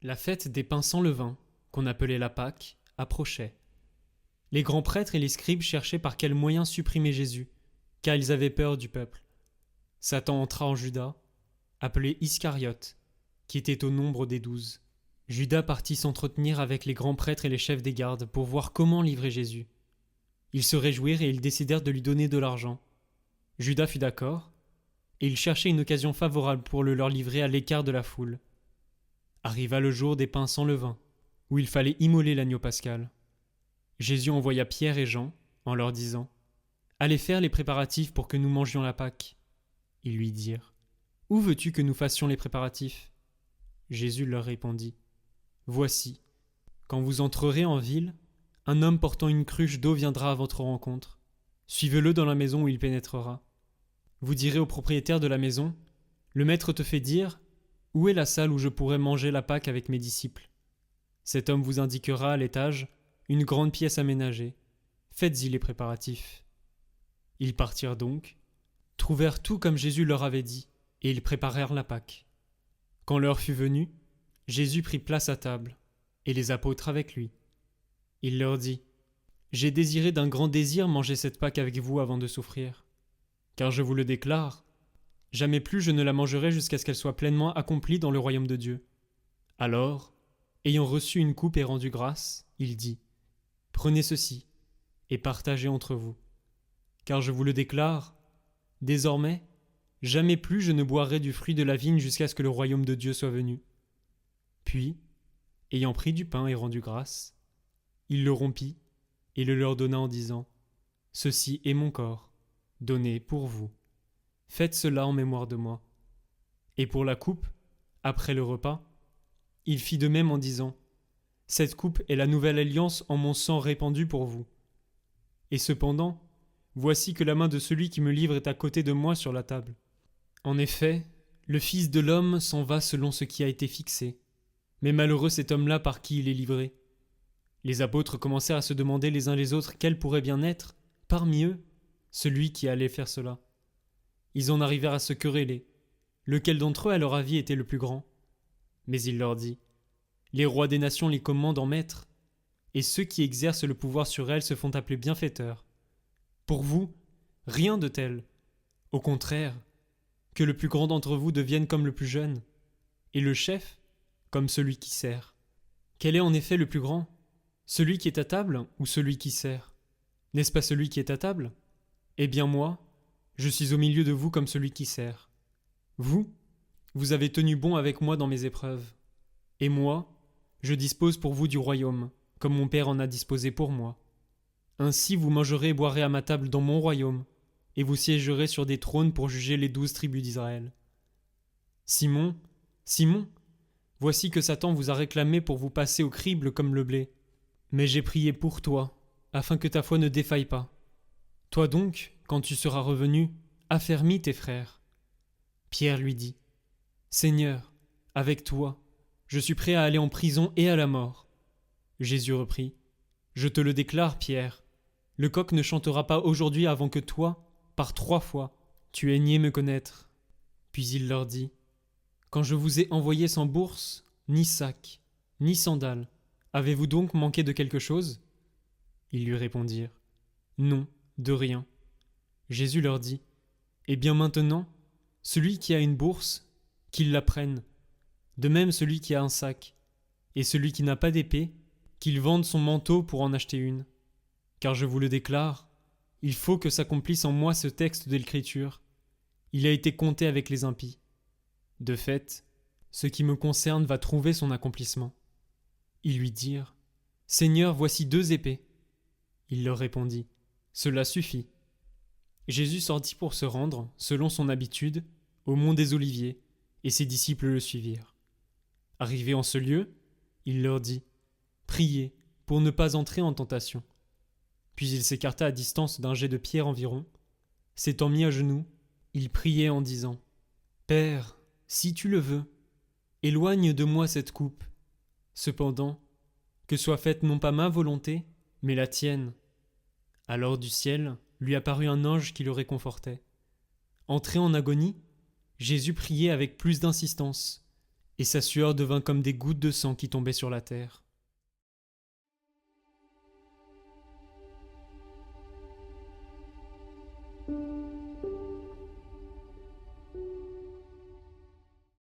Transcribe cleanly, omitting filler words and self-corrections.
La fête des pains sans levain, qu'on appelait la Pâque, approchait. Les grands prêtres et les scribes cherchaient par quel moyen supprimer Jésus, car ils avaient peur du peuple. Satan entra en Judas, appelé Iscariote, qui était au nombre des 12. Judas partit s'entretenir avec les grands prêtres et les chefs des gardes pour voir comment livrer Jésus. Ils se réjouirent et ils décidèrent de lui donner de l'argent. Judas fut d'accord, et il cherchait une occasion favorable pour le leur livrer à l'écart de la foule. Arriva le jour des pains sans levain, où il fallait immoler l'agneau pascal. Jésus envoya Pierre et Jean, en leur disant « Allez faire les préparatifs pour que nous mangions la Pâque. » Ils lui dirent « Où veux-tu que nous fassions les préparatifs ?» Jésus leur répondit « Voici, quand vous entrerez en ville, un homme portant une cruche d'eau viendra à votre rencontre. Suivez-le dans la maison où il pénétrera. Vous direz au propriétaire de la maison « Le maître te fait dire « Où est la salle où je pourrais manger la Pâque avec mes disciples ?» Cet homme vous indiquera à l'étage une grande pièce aménagée. Faites-y les préparatifs. » Ils partirent donc, trouvèrent tout comme Jésus leur avait dit, et ils préparèrent la Pâque. Quand l'heure fut venue, Jésus prit place à table, et les apôtres avec lui. Il leur dit « J'ai désiré d'un grand désir manger cette Pâque avec vous avant de souffrir. Car je vous le déclare, jamais plus je ne la mangerai jusqu'à ce qu'elle soit pleinement accomplie dans le royaume de Dieu. » Alors, ayant reçu une coupe et rendu grâce, il dit « Prenez ceci, et partagez entre vous. Car je vous le déclare, désormais, jamais plus je ne boirai du fruit de la vigne jusqu'à ce que le royaume de Dieu soit venu. » Puis, ayant pris du pain et rendu grâce, il le rompit et le leur donna en disant « Ceci est mon corps, donné pour vous. Faites cela en mémoire de moi. » Et pour la coupe, après le repas, il fit de même en disant « Cette coupe est la nouvelle alliance en mon sang répandu pour vous. Et cependant, voici que la main de celui qui me livre est à côté de moi sur la table. En effet, le Fils de l'homme s'en va selon ce qui a été fixé. Mais malheureux cet homme-là par qui il est livré. » Les apôtres commencèrent à se demander les uns les autres quel pourrait bien être, parmi eux, celui qui allait faire cela. Ils en arrivèrent à se quereller. Lequel d'entre eux, à leur avis, était le plus grand ? Mais il leur dit « Les rois des nations les commandent en maîtres, et ceux qui exercent le pouvoir sur elles se font appeler bienfaiteurs. Pour vous, rien de tel. Au contraire, que le plus grand d'entre vous devienne comme le plus jeune, et le chef comme celui qui sert. Quel est en effet le plus grand ? Celui qui est à table ou celui qui sert ? N'est-ce pas celui qui est à table ? Eh bien moi, je suis au milieu de vous comme celui qui sert. Vous avez tenu bon avec moi dans mes épreuves. Et moi, je dispose pour vous du royaume, comme mon Père en a disposé pour moi. Ainsi vous mangerez et boirez à ma table dans mon royaume, et vous siégerez sur des trônes pour juger les 12 tribus d'Israël. Simon, Simon, voici que Satan vous a réclamé pour vous passer au crible comme le blé. Mais j'ai prié pour toi, afin que ta foi ne défaille pas. Toi donc, quand tu seras revenu, affermis tes frères. » Pierre lui dit « Seigneur, avec toi, je suis prêt à aller en prison et à la mort. » Jésus reprit « Je te le déclare, Pierre, le coq ne chantera pas aujourd'hui avant que toi, par 3 fois, tu aies nié me connaître. » Puis il leur dit « Quand je vous ai envoyé sans bourse, ni sac, ni sandales, avez-vous donc manqué de quelque chose ?» Ils lui répondirent « Non, de rien. » Jésus leur dit « Eh bien maintenant, celui qui a une bourse, qu'il la prenne. De même celui qui a un sac, et celui qui n'a pas d'épée, qu'il vende son manteau pour en acheter une. Car je vous le déclare, il faut que s'accomplisse en moi ce texte de l'Écriture. Il a été compté avec les impies. De fait, ce qui me concerne va trouver son accomplissement. » Ils lui dirent « Seigneur, voici 2 épées. » Il leur répondit « Cela suffit. » Jésus sortit pour se rendre, selon son habitude, au mont des Oliviers, et ses disciples le suivirent. Arrivé en ce lieu, il leur dit « Priez pour ne pas entrer en tentation. » Puis il s'écarta à distance d'un jet de pierre environ. S'étant mis à genoux, il priait en disant « Père, si tu le veux, éloigne de moi cette coupe. Cependant, que soit faite non pas ma volonté, mais la tienne. » Alors du ciel lui apparut un ange qui le réconfortait. Entré en agonie, Jésus priait avec plus d'insistance. et sa sueur devint comme des gouttes de sang qui tombaient sur la terre.